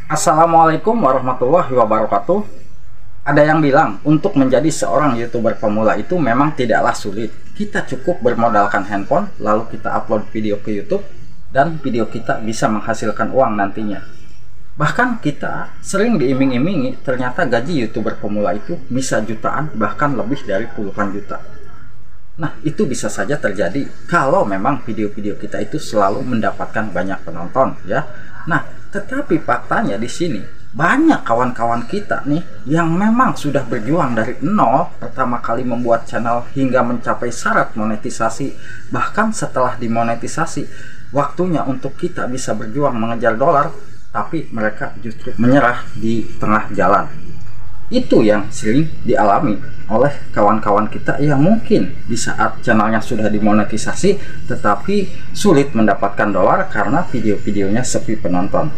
Assalamualaikum warahmatullahi wabarakatuh. Ada yang bilang untuk menjadi seorang YouTuber pemula itu memang tidaklah sulit. Kita cukup bermodalkan handphone, lalu kita upload video ke YouTube, dan video kita bisa menghasilkan uang nantinya. Bahkan kita sering diiming-imingi ternyata gaji YouTuber pemula itu bisa jutaan, bahkan lebih dari puluhan juta. Nah, itu bisa saja terjadi kalau memang video-video kita itu selalu mendapatkan banyak penonton, ya. Nah, tetapi faktanya di sini banyak kawan-kawan kita nih yang memang sudah berjuang dari nol pertama kali membuat channel hingga mencapai syarat monetisasi. Bahkan setelah dimonetisasi, waktunya untuk kita bisa berjuang mengejar dolar, tapi mereka justru menyerah di tengah jalan. Itu yang sering dialami oleh kawan-kawan kita yang mungkin di saat channelnya sudah dimonetisasi tetapi sulit mendapatkan dolar karena video-videonya sepi penonton.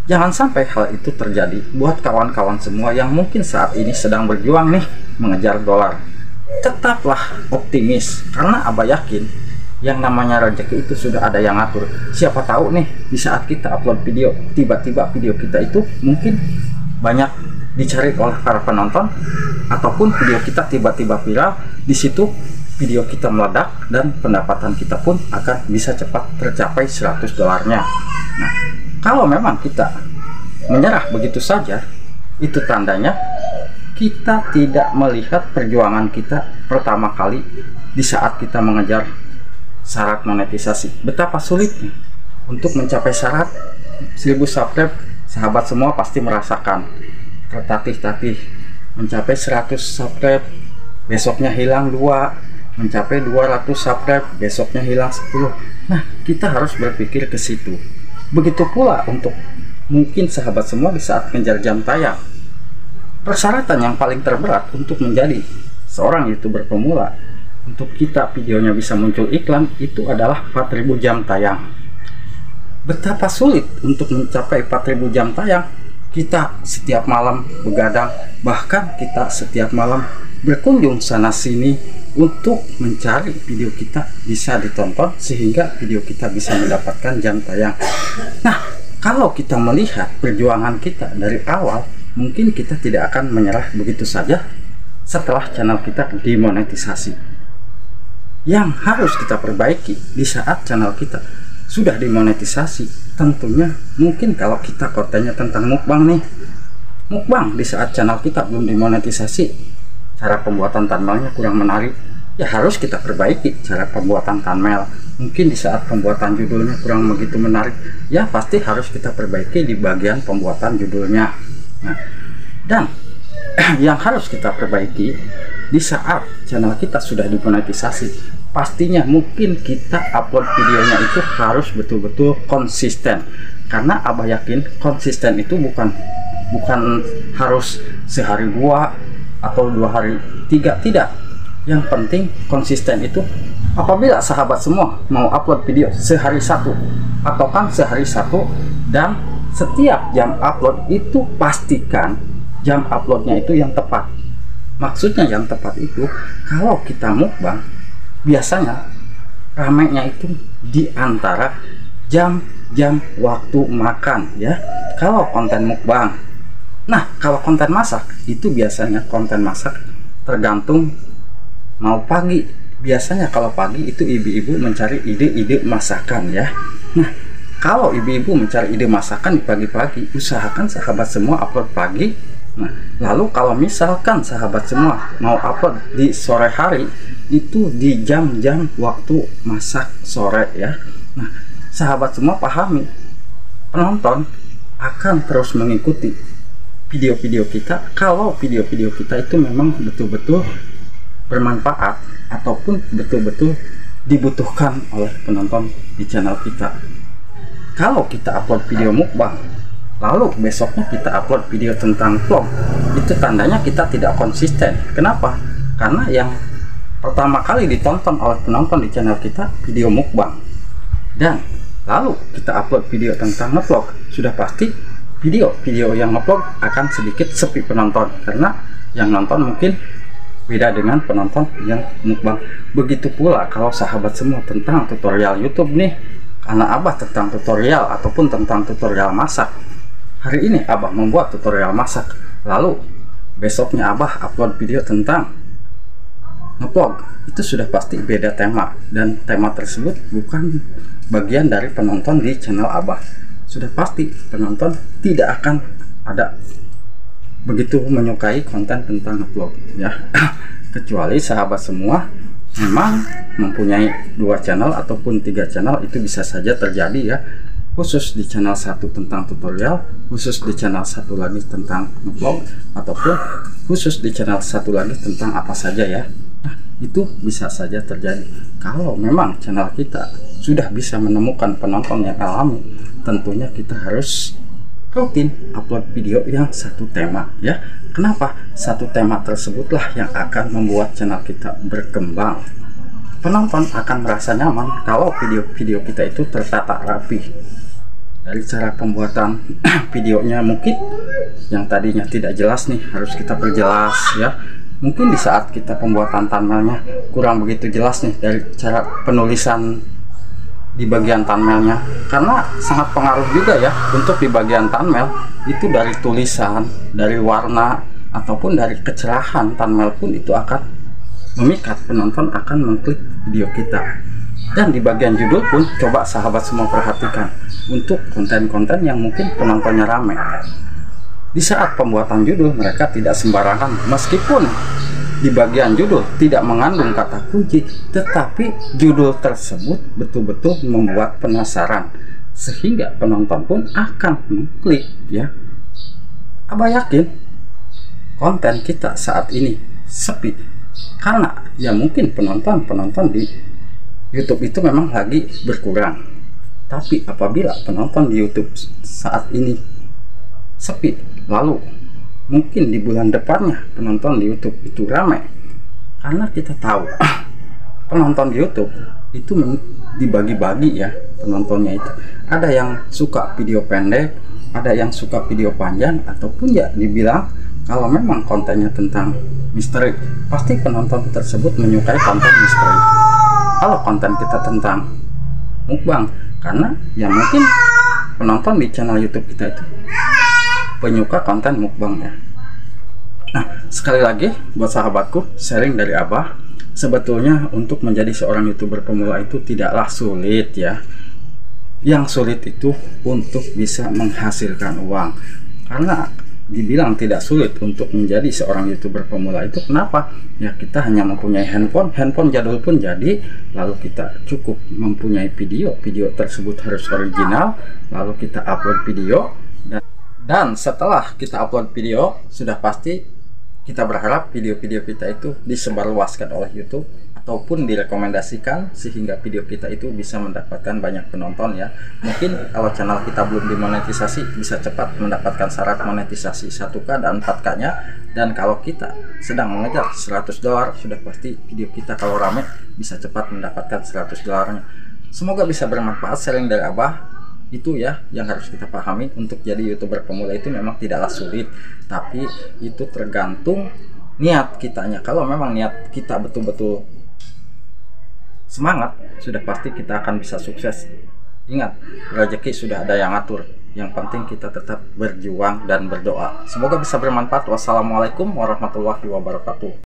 Jangan sampai hal itu terjadi buat kawan-kawan semua yang mungkin saat ini sedang berjuang nih mengejar dolar. Tetaplah optimis karena Abah yakin yang namanya rezeki itu sudah ada yang ngatur. Siapa tahu nih di saat kita upload video, tiba-tiba video kita itu mungkin banyak dicari oleh para penonton, ataupun video kita tiba-tiba viral. Di situ video kita meledak dan pendapatan kita pun akan bisa cepat tercapai 100 dolarnya. Nah, kalau memang kita menyerah begitu saja, itu tandanya kita tidak melihat perjuangan kita pertama kali di saat kita mengejar syarat monetisasi. Betapa sulitnya untuk mencapai syarat 1000 subscribe. Sahabat semua pasti merasakan tertatih-tatih mencapai 100 subscribe, besoknya hilang 2, mencapai 200 subscribe, besoknya hilang 10. Nah, kita harus berpikir ke situ. Begitu pula untuk mungkin sahabat semua di saat mengejar jam tayang. Persyaratan yang paling terberat untuk menjadi seorang YouTuber pemula, untuk kita videonya bisa muncul iklan, itu adalah 4000 jam tayang. Betapa sulit untuk mencapai 4000 jam tayang. Kita setiap malam begadang, bahkan kita setiap malam berkunjung sana sini untuk mencari video kita bisa ditonton sehingga video kita bisa mendapatkan jam tayang. Nah, kalau kita melihat perjuangan kita dari awal, mungkin kita tidak akan menyerah begitu saja setelah channel kita dimonetisasi. Yang harus kita perbaiki di saat channel kita sudah dimonetisasi, tentunya mungkin kalau kita kontennya tentang mukbang nih, mukbang di saat channel kita belum dimonetisasi, cara pembuatan thumbnailnya kurang menarik, ya harus kita perbaiki cara pembuatan thumbnail. Mungkin di saat pembuatan judulnya kurang begitu menarik, ya pasti harus kita perbaiki di bagian pembuatan judulnya. Nah, dan yang harus kita perbaiki di saat channel kita sudah dimonetisasi, pastinya mungkin kita upload videonya itu harus betul-betul konsisten. Karena Abah yakin konsisten itu bukan harus sehari 2 atau 2 hari 3, tidak. Yang penting konsisten itu apabila sahabat semua mau upload video sehari 1 atau kan sehari 1, dan setiap jam upload itu pastikan jam uploadnya itu yang tepat. Maksudnya yang tepat itu kalau kita mukbang biasanya ramainya itu di antara jam-jam waktu makan, ya. Kalau konten mukbang. Nah, kalau konten masak itu biasanya konten masak tergantung mau pagi. Biasanya kalau pagi itu ibu-ibu mencari ide-ide masakan, ya. Nah, kalau ibu-ibu mencari ide masakan di pagi-pagi, usahakan sahabat semua upload pagi. Nah, lalu kalau misalkan sahabat semua mau upload di sore hari, itu di jam-jam waktu masak sore, ya. Nah, sahabat semua pahami, penonton akan terus mengikuti video-video kita kalau video-video kita itu memang betul-betul bermanfaat ataupun betul-betul dibutuhkan oleh penonton di channel kita. Kalau kita upload video mukbang lalu besoknya kita upload video tentang vlog, itu tandanya kita tidak konsisten. Kenapa? Karena yang pertama kali ditonton oleh penonton di channel kita video mukbang, dan lalu kita upload video tentang ngevlog, sudah pasti video-video yang ngevlog akan sedikit sepi penonton karena yang nonton mungkin beda dengan penonton yang mukbang. Begitu pula kalau sahabat semua tentang tutorial YouTube nih, karena Abah tentang tutorial ataupun tentang tutorial masak, hari ini Abah membuat tutorial masak, lalu besoknya Abah upload video tentang ngevlog, itu sudah pasti beda tema, dan tema tersebut bukan bagian dari penonton di channel Abah. Sudah pasti penonton tidak akan ada begitu menyukai konten tentang ngevlog ya. Kecuali sahabat semua memang mempunyai 2 channel ataupun 3 channel, itu bisa saja terjadi ya, khusus di channel satu tentang tutorial, khusus di channel satu lagi tentang ngevlog, ataupun khusus di channel satu lagi tentang apa saja ya. Nah, itu bisa saja terjadi. Kalau memang channel kita sudah bisa menemukan penonton yang alami, tentunya kita harus rutin upload video yang satu tema ya. Kenapa? Satu tema tersebutlah yang akan membuat channel kita berkembang. Penonton akan merasa nyaman kalau video-video kita itu tertata rapi. Dari cara pembuatan videonya, mungkin yang tadinya tidak jelas nih harus kita perjelas ya. Mungkin di saat kita pembuatan thumbnailnya kurang begitu jelas nih, dari cara penulisan di bagian thumbnailnya, karena sangat pengaruh juga ya untuk di bagian thumbnail itu, dari tulisan, dari warna, ataupun dari kecerahan thumbnail pun itu akan memikat penonton akan mengklik video kita. Dan di bagian judul pun coba sahabat semua perhatikan, untuk konten-konten yang mungkin penontonnya ramai, di saat pembuatan judul mereka tidak sembarangan, meskipun di bagian judul tidak mengandung kata kunci, tetapi judul tersebut betul-betul membuat penasaran sehingga penonton pun akan mengklik ya. Abah yakin konten kita saat ini sepi karena ya mungkin penonton di YouTube itu memang lagi berkurang. Tapi apabila penonton di YouTube saat ini sepi, lalu mungkin di bulan depannya penonton di YouTube itu ramai, karena kita tahu penonton di YouTube itu dibagi-bagi ya penontonnya itu. Ada yang suka video pendek, ada yang suka video panjang, ataupun ya dibilang kalau memang kontennya tentang misteri, pasti penonton tersebut menyukai konten misteri. Kalau konten kita tentang mukbang, karena ya mungkin penonton di channel YouTube kita itu penyuka konten mukbang ya. Nah, sekali lagi buat sahabatku, sharing dari Abah, sebetulnya untuk menjadi seorang YouTuber pemula itu tidaklah sulit ya. Yang sulit itu untuk bisa menghasilkan uang. Karena dibilang tidak sulit untuk menjadi seorang YouTuber pemula itu kenapa? Ya kita hanya mempunyai handphone jadul pun jadi, lalu kita cukup mempunyai video tersebut harus original, lalu kita upload video, dan setelah kita upload video sudah pasti kita berharap video-video kita itu disebarluaskan oleh YouTube ataupun direkomendasikan sehingga video kita itu bisa mendapatkan banyak penonton ya. Mungkin kalau channel kita belum dimonetisasi bisa cepat mendapatkan syarat monetisasi 1K dan 4K nya, dan kalau kita sedang mengejar $100 sudah pasti video kita kalau rame bisa cepat mendapatkan $100 nya. Semoga bisa bermanfaat sharing dari Abah. Itu ya yang harus kita pahami, untuk jadi YouTuber pemula itu memang tidaklah sulit, tapi itu tergantung niat kitanya. Kalau memang niat kita betul-betul semangat, sudah pasti kita akan bisa sukses. Ingat, rezeki sudah ada yang atur, yang penting kita tetap berjuang dan berdoa. Semoga bisa bermanfaat. Wassalamualaikum warahmatullahi wabarakatuh.